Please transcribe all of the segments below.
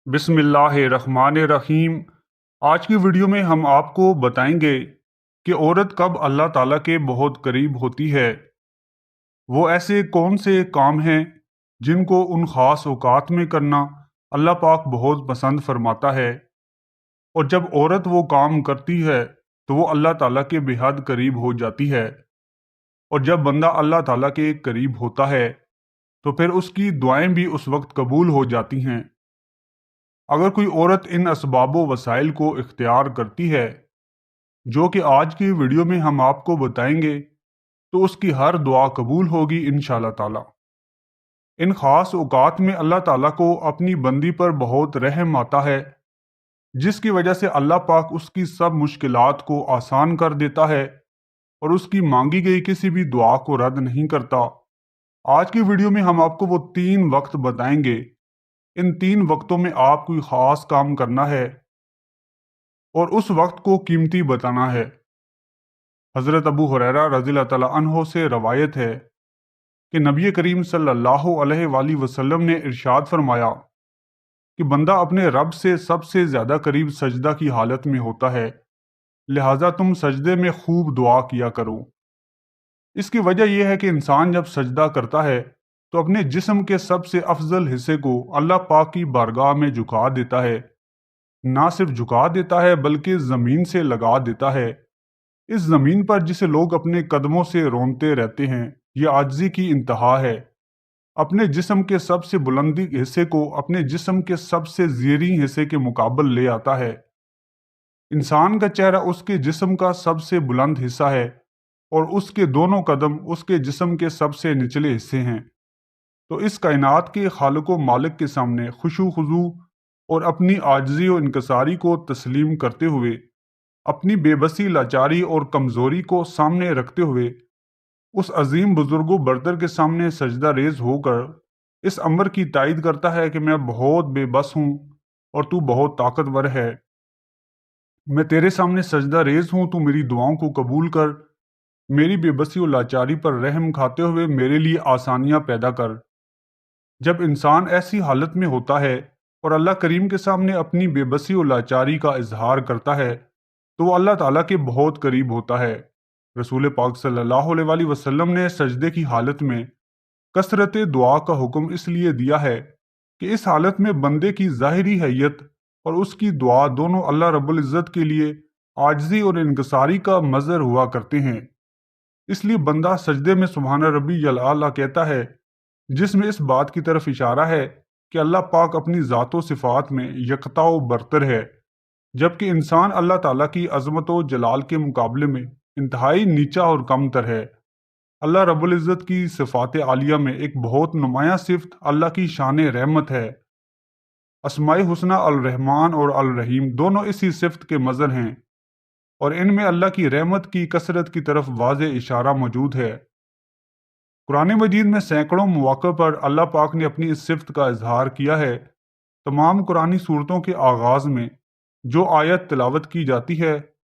بسم اللہ الرحمن الرحیم۔ آج کی ویڈیو میں ہم آپ کو بتائیں گے کہ عورت کب اللہ تعالیٰ کے بہت قریب ہوتی ہے۔ وہ ایسے کون سے کام ہیں جن کو ان خاص اوقات میں کرنا اللہ پاک بہت پسند فرماتا ہے، اور جب عورت وہ کام کرتی ہے تو وہ اللہ تعالیٰ کے بے حد قریب ہو جاتی ہے، اور جب بندہ اللہ تعالیٰ کے قریب ہوتا ہے تو پھر اس کی دعائیں بھی اس وقت قبول ہو جاتی ہیں۔ اگر کوئی عورت ان اسباب و وسائل کو اختیار کرتی ہے جو کہ آج کی ویڈیو میں ہم آپ کو بتائیں گے، تو اس کی ہر دعا قبول ہوگی انشاءاللہ تعالی۔ ان خاص اوقات میں اللہ تعالیٰ کو اپنی بندی پر بہت رحم آتا ہے، جس کی وجہ سے اللہ پاک اس کی سب مشکلات کو آسان کر دیتا ہے اور اس کی مانگی گئی کسی بھی دعا کو رد نہیں کرتا۔ آج کی ویڈیو میں ہم آپ کو وہ 3 وقت بتائیں گے۔ ان 3 وقتوں میں آپ کوئی خاص کام کرنا ہے اور اس وقت کو قیمتی بتانا ہے۔ حضرت ابو ہریرہ رضی اللہ تعالیٰ عنہ سے روایت ہے کہ نبی کریم صلی اللہ علیہ وآلہ وسلم نے ارشاد فرمایا کہ بندہ اپنے رب سے سب سے زیادہ قریب سجدہ کی حالت میں ہوتا ہے، لہٰذا تم سجدے میں خوب دعا کیا کرو۔ اس کی وجہ یہ ہے کہ انسان جب سجدہ کرتا ہے تو اپنے جسم کے سب سے افضل حصے کو اللہ پاک کی بارگاہ میں جھکا دیتا ہے۔ نہ صرف جھکا دیتا ہے بلکہ زمین سے لگا دیتا ہے۔ اس زمین پر جسے لوگ اپنے قدموں سے رونتے رہتے ہیں، یہ عاجزی کی انتہا ہے۔ اپنے جسم کے سب سے بلندی حصے کو اپنے جسم کے سب سے زیریں حصے کے مقابل لے آتا ہے۔ انسان کا چہرہ اس کے جسم کا سب سے بلند حصہ ہے اور اس کے دونوں قدم اس کے جسم کے سب سے نچلے حصے ہیں۔ تو اس کائنات کے خالق و مالک کے سامنے خشوع خضوع اور اپنی عاجزی و انکساری کو تسلیم کرتے ہوئے، اپنی بے بسی، لاچاری اور کمزوری کو سامنے رکھتے ہوئے، اس عظیم بزرگ و برتر کے سامنے سجدہ ریز ہو کر اس امر کی تائید کرتا ہے کہ میں بہت بے بس ہوں اور تو بہت طاقتور ہے۔ میں تیرے سامنے سجدہ ریز ہوں، تو میری دعاؤں کو قبول کر، میری بے بسی و لاچاری پر رحم کھاتے ہوئے میرے لیے آسانیاں پیدا کر۔ جب انسان ایسی حالت میں ہوتا ہے اور اللہ کریم کے سامنے اپنی بے بسی و لاچاری کا اظہار کرتا ہے تو وہ اللہ تعالیٰ کے بہت قریب ہوتا ہے۔ رسول پاک صلی اللہ علیہ وآلہ وسلم نے سجدے کی حالت میں کثرت دعا کا حکم اس لیے دیا ہے کہ اس حالت میں بندے کی ظاہری حیت اور اس کی دعا دونوں اللہ رب العزت کے لیے عاجزی اور انکساری کا مظہر ہوا کرتے ہیں۔ اس لیے بندہ سجدے میں سبحان ربی الاعلیٰ کہتا ہے، جس میں اس بات کی طرف اشارہ ہے کہ اللہ پاک اپنی ذات و صفات میں یکتا و برتر ہے، جبکہ انسان اللہ تعالیٰ کی عظمت و جلال کے مقابلے میں انتہائی نیچا اور کم تر ہے۔ اللہ رب العزت کی صفات عالیہ میں ایک بہت نمایاں صفت اللہ کی شان رحمت ہے۔ اسماء حسنہ الرحمن اور الرحیم دونوں اسی صفت کے مظہر ہیں، اور ان میں اللہ کی رحمت کی کثرت کی طرف واضح اشارہ موجود ہے۔ قرآن مجید میں سینکڑوں مواقع پر اللہ پاک نے اپنی اس صفت کا اظہار کیا ہے۔ تمام قرآنی صورتوں کے آغاز میں جو آیت تلاوت کی جاتی ہے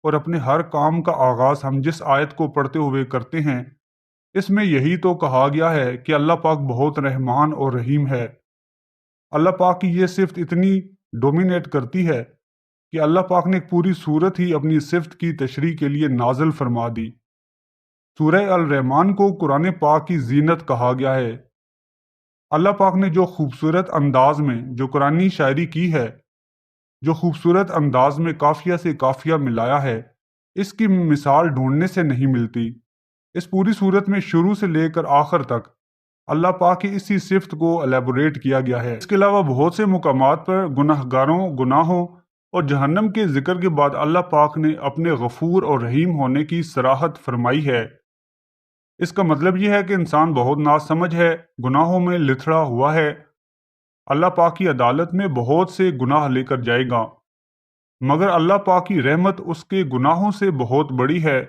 اور اپنے ہر کام کا آغاز ہم جس آیت کو پڑھتے ہوئے کرتے ہیں، اس میں یہی تو کہا گیا ہے کہ اللہ پاک بہت رحمان اور رحیم ہے۔ اللہ پاک کی یہ صفت اتنی ڈومینیٹ کرتی ہے کہ اللہ پاک نے ایک پوری سورت ہی اپنی صفت کی تشریح کے لیے نازل فرما دی۔ سورہ الرحمن کو قرآن پاک کی زینت کہا گیا ہے۔ اللہ پاک نے جو خوبصورت انداز میں جو قرآنی شاعری کی ہے، جو خوبصورت انداز میں قافیہ سے قافیہ ملایا ہے، اس کی مثال ڈھونڈنے سے نہیں ملتی۔ اس پوری صورت میں شروع سے لے کر آخر تک اللہ پاک کی اسی صفت کو الیبوریٹ کیا گیا ہے۔ اس کے علاوہ بہت سے مقامات پر گناہ گاروں، گناہوں اور جہنم کے ذکر کے بعد اللہ پاک نے اپنے غفور اور رحیم ہونے کی صراحت فرمائی ہے۔ اس کا مطلب یہ ہے کہ انسان بہت ناسمجھ ہے، گناہوں میں لتھڑا ہوا ہے، اللہ پاک کی عدالت میں بہت سے گناہ لے کر جائے گا، مگر اللہ پاک کی رحمت اس کے گناہوں سے بہت بڑی ہے۔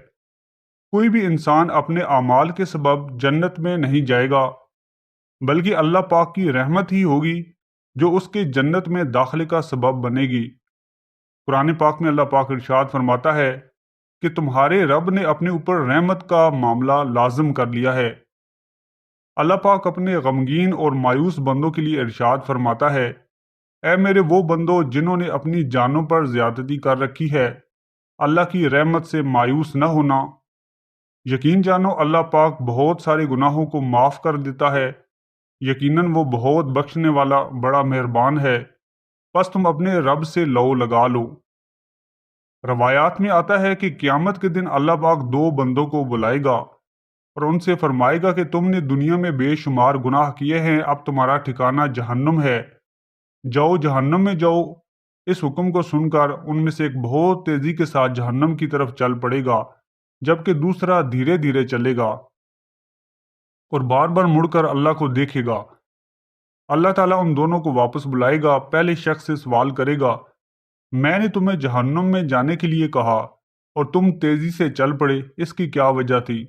کوئی بھی انسان اپنے اعمال کے سبب جنت میں نہیں جائے گا، بلکہ اللہ پاک کی رحمت ہی ہوگی جو اس کے جنت میں داخلے کا سبب بنے گی۔ قرآن پاک میں اللہ پاک ارشاد فرماتا ہے کہ تمہارے رب نے اپنے اوپر رحمت کا معاملہ لازم کر لیا ہے۔ اللہ پاک اپنے غمگین اور مایوس بندوں کے لیے ارشاد فرماتا ہے اے میرے وہ بندو جنہوں نے اپنی جانوں پر زیادتی کر رکھی ہے، اللہ کی رحمت سے مایوس نہ ہونا۔ یقین جانو اللہ پاک بہت سارے گناہوں کو معاف کر دیتا ہے، یقیناً وہ بہت بخشنے والا بڑا مہربان ہے۔ بس تم اپنے رب سے لو لگا لو۔ روایات میں آتا ہے کہ قیامت کے دن اللہ پاک دو بندوں کو بلائے گا اور ان سے فرمائے گا کہ تم نے دنیا میں بے شمار گناہ کیے ہیں، اب تمہارا ٹھکانہ جہنم ہے، جاؤ جہنم میں جاؤ۔ اس حکم کو سن کر ان میں سے ایک بہت تیزی کے ساتھ جہنم کی طرف چل پڑے گا، جبکہ دوسرا دھیرے دھیرے چلے گا اور بار بار مڑ کر اللہ کو دیکھے گا۔ اللہ تعالیٰ ان دونوں کو واپس بلائے گا، پہلے شخص سے سوال کرے گا، میں نے تمہیں جہنم میں جانے کے لیے کہا اور تم تیزی سے چل پڑے، اس کی کیا وجہ تھی؟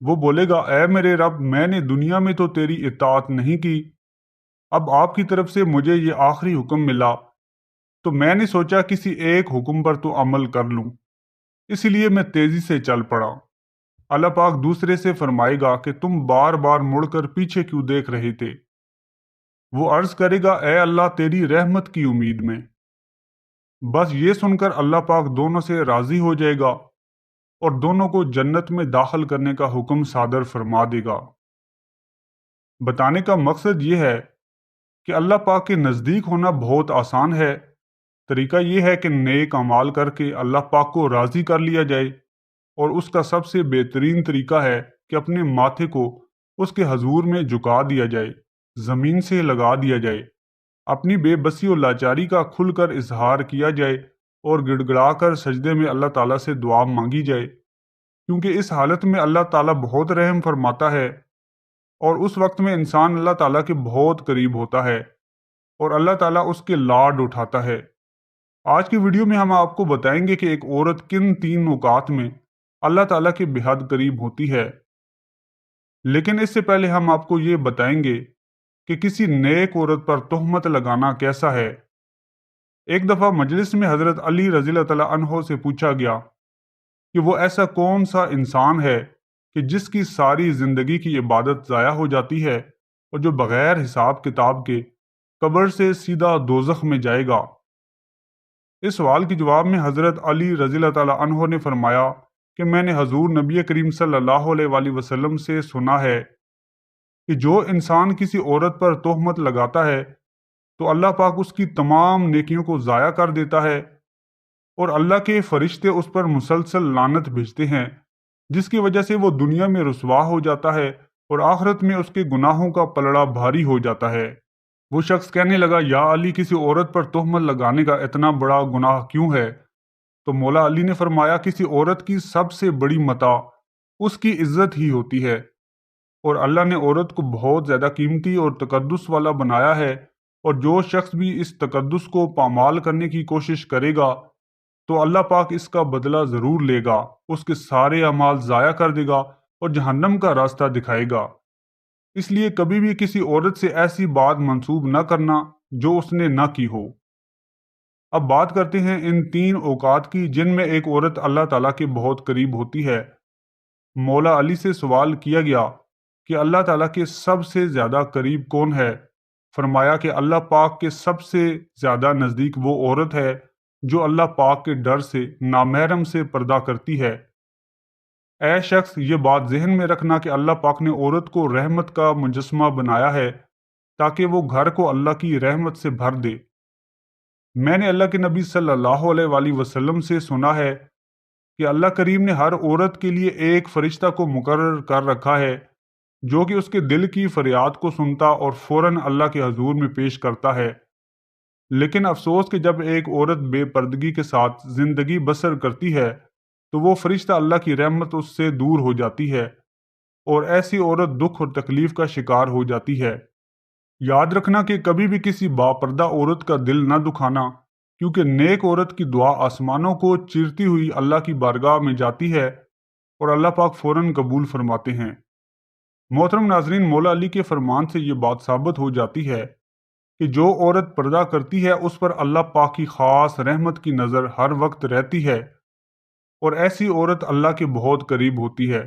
وہ بولے گا، اے میرے رب، میں نے دنیا میں تو تیری اطاعت نہیں کی، اب آپ کی طرف سے مجھے یہ آخری حکم ملا تو میں نے سوچا کسی ایک حکم پر تو عمل کر لوں، اسی لیے میں تیزی سے چل پڑا۔ اللہ پاک دوسرے سے فرمائے گا کہ تم بار بار مڑ کر پیچھے کیوں دیکھ رہے تھے؟ وہ عرض کرے گا، اے اللہ، تیری رحمت کی امید میں۔ بس یہ سن کر اللہ پاک دونوں سے راضی ہو جائے گا اور دونوں کو جنت میں داخل کرنے کا حکم صادر فرما دے گا۔ بتانے کا مقصد یہ ہے کہ اللہ پاک کے نزدیک ہونا بہت آسان ہے۔ طریقہ یہ ہے کہ نیک اعمال کر کے اللہ پاک کو راضی کر لیا جائے، اور اس کا سب سے بہترین طریقہ ہے کہ اپنے ماتھے کو اس کے حضور میں جھکا دیا جائے، زمین سے لگا دیا جائے، اپنی بے بسی و لاچاری کا کھل کر اظہار کیا جائے اور گڑ گڑا کر سجدے میں اللہ تعالیٰ سے دعا مانگی جائے، کیونکہ اس حالت میں اللہ تعالیٰ بہت رحم فرماتا ہے، اور اس وقت میں انسان اللہ تعالیٰ کے بہت قریب ہوتا ہے اور اللہ تعالیٰ اس کے لاڈ اٹھاتا ہے۔ آج کی ویڈیو میں ہم آپ کو بتائیں گے کہ ایک عورت کن 3 اوقات میں اللہ تعالیٰ کے بے حد قریب ہوتی ہے، لیکن اس سے پہلے ہم آپ کو یہ بتائیں گے کہ کسی نیک عورت پر تہمت لگانا کیسا ہے۔ ایک دفعہ مجلس میں حضرت علی رضی اللہ تعالیٰ عنہ سے پوچھا گیا کہ وہ ایسا کون سا انسان ہے کہ جس کی ساری زندگی کی عبادت ضائع ہو جاتی ہے اور جو بغیر حساب کتاب کے قبر سے سیدھا دوزخ میں جائے گا۔ اس سوال کے جواب میں حضرت علی رضی اللہ تعالیٰ عنہ نے فرمایا کہ میں نے حضور نبی کریم صلی اللہ علیہ وآلہ وسلم سے سنا ہے کہ جو انسان کسی عورت پر تہمت لگاتا ہے تو اللہ پاک اس کی تمام نیکیوں کو ضائع کر دیتا ہے، اور اللہ کے فرشتے اس پر مسلسل لعنت بھیجتے ہیں، جس کی وجہ سے وہ دنیا میں رسوا ہو جاتا ہے اور آخرت میں اس کے گناہوں کا پلڑا بھاری ہو جاتا ہے۔ وہ شخص کہنے لگا، یا علی، کسی عورت پر تہمت لگانے کا اتنا بڑا گناہ کیوں ہے؟ تو مولا علی نے فرمایا، کسی عورت کی سب سے بڑی متاع اس کی عزت ہی ہوتی ہے، اور اللہ نے عورت کو بہت زیادہ قیمتی اور تقدس والا بنایا ہے، اور جو شخص بھی اس تقدس کو پامال کرنے کی کوشش کرے گا تو اللہ پاک اس کا بدلہ ضرور لے گا، اس کے سارے اعمال ضائع کر دے گا اور جہنم کا راستہ دکھائے گا۔ اس لیے کبھی بھی کسی عورت سے ایسی بات منسوب نہ کرنا جو اس نے نہ کی ہو۔ اب بات کرتے ہیں ان 3 اوقات کی جن میں ایک عورت اللہ تعالیٰ کے بہت قریب ہوتی ہے۔ مولا علی سے سوال کیا گیا کہ اللہ تعالیٰ کے سب سے زیادہ قریب کون ہے؟ فرمایا کہ اللہ پاک کے سب سے زیادہ نزدیک وہ عورت ہے جو اللہ پاک کے ڈر سے نامحرم سے پردہ کرتی ہے۔ اے شخص، یہ بات ذہن میں رکھنا کہ اللہ پاک نے عورت کو رحمت کا مجسمہ بنایا ہے تاکہ وہ گھر کو اللہ کی رحمت سے بھر دے۔ میں نے اللہ کے نبی صلی اللہ علیہ وآلہ وسلم سے سنا ہے کہ اللہ کریم نے ہر عورت کے لیے ایک فرشتہ کو مقرر کر رکھا ہے جو کہ اس کے دل کی فریاد کو سنتا اور فوراً اللہ کے حضور میں پیش کرتا ہے۔ لیکن افسوس کہ جب ایک عورت بے پردگی کے ساتھ زندگی بسر کرتی ہے تو وہ فرشتہ اللہ کی رحمت اس سے دور ہو جاتی ہے، اور ایسی عورت دکھ اور تکلیف کا شکار ہو جاتی ہے۔ یاد رکھنا کہ کبھی بھی کسی باپردہ عورت کا دل نہ دکھانا، کیونکہ نیک عورت کی دعا آسمانوں کو چیرتی ہوئی اللہ کی بارگاہ میں جاتی ہے اور اللہ پاک فوراً قبول فرماتے ہیں۔ محترم ناظرین، مولا علی کے فرمان سے یہ بات ثابت ہو جاتی ہے کہ جو عورت پردہ کرتی ہے اس پر اللہ پاک کی خاص رحمت کی نظر ہر وقت رہتی ہے، اور ایسی عورت اللہ کے بہت قریب ہوتی ہے۔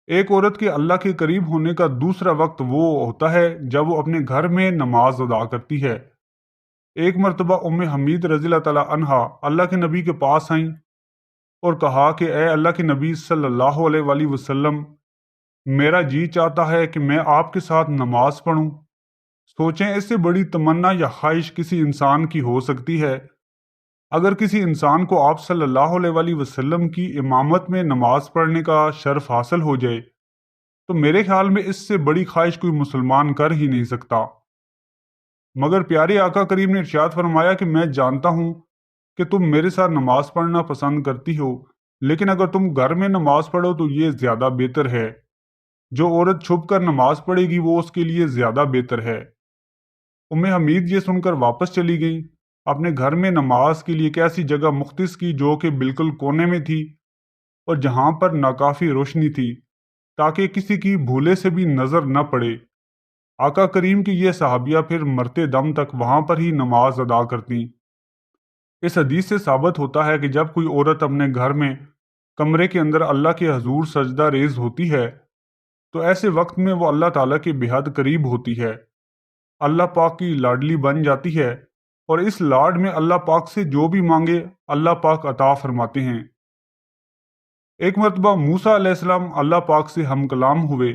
ایک عورت کے اللہ کے قریب ہونے کا دوسرا وقت وہ ہوتا ہے جب وہ اپنے گھر میں نماز ادا کرتی ہے۔ ایک مرتبہ ام حمید رضی اللہ تعالیٰ عنہا اللہ کے نبی کے پاس آئیں اور کہا کہ اے اللہ کے نبی صلی اللہ علیہ وآلہ وسلم، میرا جی چاہتا ہے کہ میں آپ کے ساتھ نماز پڑھوں۔ سوچیں، اس سے بڑی تمنا یا خواہش کسی انسان کی ہو سکتی ہے؟ اگر کسی انسان کو آپ صلی اللہ علیہ وآلہ وسلم کی امامت میں نماز پڑھنے کا شرف حاصل ہو جائے تو میرے خیال میں اس سے بڑی خواہش کوئی مسلمان کر ہی نہیں سکتا۔ مگر پیارے آقا کریم نے ارشاد فرمایا کہ میں جانتا ہوں کہ تم میرے ساتھ نماز پڑھنا پسند کرتی ہو، لیکن اگر تم گھر میں نماز پڑھو تو یہ زیادہ بہتر ہے۔ جو عورت چھپ کر نماز پڑھے گی وہ اس کے لیے زیادہ بہتر ہے۔ ام حمید یہ سن کر واپس چلی گئیں۔ اپنے گھر میں نماز کے لیے ایک ایسی جگہ مختص کی جو کہ بالکل کونے میں تھی اور جہاں پر ناکافی روشنی تھی، تاکہ کسی کی بھولے سے بھی نظر نہ پڑے۔ آقا کریم کی یہ صحابیہ پھر مرتے دم تک وہاں پر ہی نماز ادا کرتیں۔ اس حدیث سے ثابت ہوتا ہے کہ جب کوئی عورت اپنے گھر میں کمرے کے اندر اللہ کے حضور سجدہ ریز ہوتی ہے تو ایسے وقت میں وہ اللہ تعالیٰ کے بے حد قریب ہوتی ہے، اللہ پاک کی لاڈلی بن جاتی ہے، اور اس لاڈ میں اللہ پاک سے جو بھی مانگے اللہ پاک عطا فرماتے ہیں۔ ایک مرتبہ موسیٰ علیہ السلام اللہ پاک سے ہم کلام ہوئے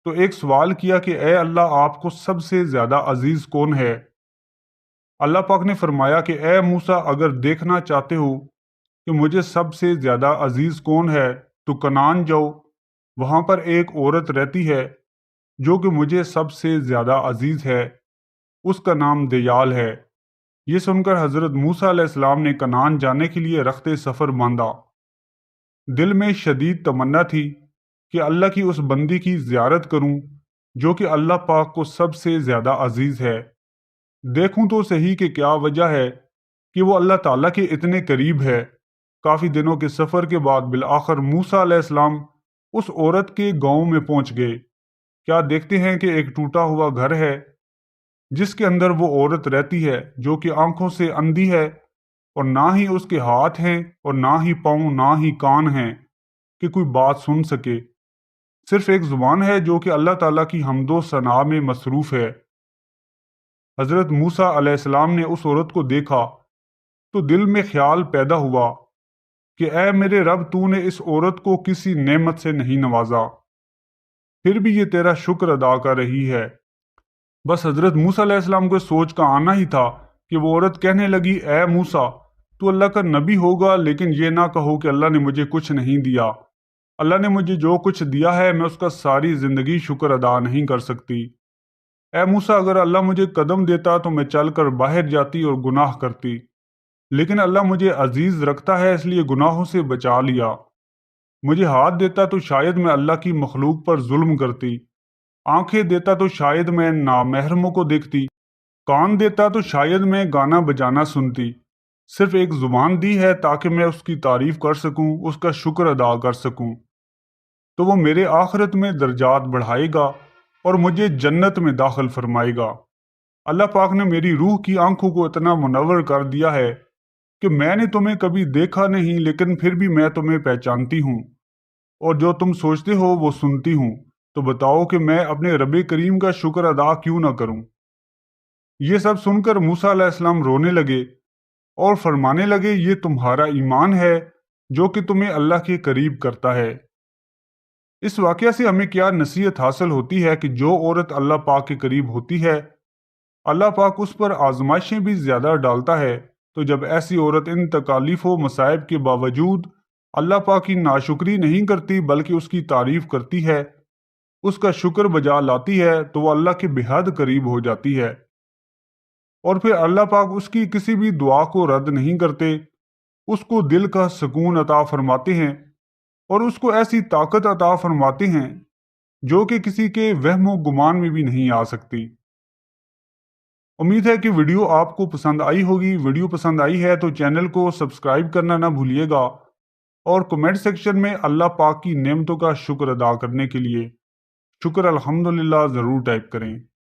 تو ایک سوال کیا کہ اے اللہ، آپ کو سب سے زیادہ عزیز کون ہے؟ اللہ پاک نے فرمایا کہ اے موسیٰ، اگر دیکھنا چاہتے ہو کہ مجھے سب سے زیادہ عزیز کون ہے تو کنعان جاؤ، وہاں پر ایک عورت رہتی ہے جو کہ مجھے سب سے زیادہ عزیز ہے، اس کا نام دیال ہے۔ یہ سن کر حضرت موسیٰ علیہ السلام نے کنعان جانے کے لیے رخت سفر باندھا۔ دل میں شدید تمنا تھی کہ اللہ کی اس بندی کی زیارت کروں جو کہ اللہ پاک کو سب سے زیادہ عزیز ہے، دیکھوں تو صحیح کہ کیا وجہ ہے کہ وہ اللہ تعالیٰ کے اتنے قریب ہے۔ کافی دنوں کے سفر کے بعد بالآخر موسیٰ علیہ السلام اس عورت کے گاؤں میں پہنچ گئے۔ کیا دیکھتے ہیں کہ ایک ٹوٹا ہوا گھر ہے جس کے اندر وہ عورت رہتی ہے جو کہ آنکھوں سے اندھی ہے، اور نہ ہی اس کے ہاتھ ہیں اور نہ ہی پاؤں، نہ ہی کان ہیں کہ کوئی بات سن سکے۔ صرف ایک زبان ہے جو کہ اللہ تعالیٰ کی حمد و ثنا میں مصروف ہے۔ حضرت موسیٰ علیہ السلام نے اس عورت کو دیکھا تو دل میں خیال پیدا ہوا کہ اے میرے رب، تو نے اس عورت کو کسی نعمت سے نہیں نوازا، پھر بھی یہ تیرا شکر ادا کر رہی ہے۔ بس حضرت موسیٰ علیہ السلام کو سوچ کا آنا ہی تھا کہ وہ عورت کہنے لگی، اے موسیٰ، تو اللہ کا نبی ہوگا، لیکن یہ نہ کہو کہ اللہ نے مجھے کچھ نہیں دیا۔ اللہ نے مجھے جو کچھ دیا ہے میں اس کا ساری زندگی شکر ادا نہیں کر سکتی۔ اے موسیٰ، اگر اللہ مجھے قدم دیتا تو میں چل کر باہر جاتی اور گناہ کرتی، لیکن اللہ مجھے عزیز رکھتا ہے اس لیے گناہوں سے بچا لیا۔ مجھے ہاتھ دیتا تو شاید میں اللہ کی مخلوق پر ظلم کرتی، آنکھیں دیتا تو شاید میں نامحرموں کو دیکھتی، کان دیتا تو شاید میں گانا بجانا سنتی۔ صرف ایک زبان دی ہے تاکہ میں اس کی تعریف کر سکوں، اس کا شکر ادا کر سکوں، تو وہ میرے آخرت میں درجات بڑھائے گا اور مجھے جنت میں داخل فرمائے گا۔ اللہ پاک نے میری روح کی آنکھوں کو اتنا منور کر دیا ہے کہ میں نے تمہیں کبھی دیکھا نہیں، لیکن پھر بھی میں تمہیں پہچانتی ہوں، اور جو تم سوچتے ہو وہ سنتی ہوں۔ تو بتاؤ کہ میں اپنے رب کریم کا شکر ادا کیوں نہ کروں؟ یہ سب سن کر موسیٰ علیہ السلام رونے لگے اور فرمانے لگے، یہ تمہارا ایمان ہے جو کہ تمہیں اللہ کے قریب کرتا ہے۔ اس واقعہ سے ہمیں کیا نصیحت حاصل ہوتی ہے کہ جو عورت اللہ پاک کے قریب ہوتی ہے، اللہ پاک اس پر آزمائشیں بھی زیادہ ڈالتا ہے۔ تو جب ایسی عورت ان تکالیف و مصائب کے باوجود اللہ پاک کی ناشکری نہیں کرتی بلکہ اس کی تعریف کرتی ہے، اس کا شکر بجا لاتی ہے، تو وہ اللہ کے بے حد قریب ہو جاتی ہے، اور پھر اللہ پاک اس کی کسی بھی دعا کو رد نہیں کرتے، اس کو دل کا سکون عطا فرماتے ہیں اور اس کو ایسی طاقت عطا فرماتے ہیں جو کہ کسی کے وہم و گمان میں بھی نہیں آ سکتی۔ امید ہے کہ ویڈیو آپ کو پسند آئی ہوگی۔ ویڈیو پسند آئی ہے تو چینل کو سبسکرائب کرنا نہ بھولیے گا، اور کمنٹ سیکشن میں اللہ پاک کی نعمتوں کا شکر ادا کرنے کے لیے شکر الحمدللہ ضرور ٹائپ کریں۔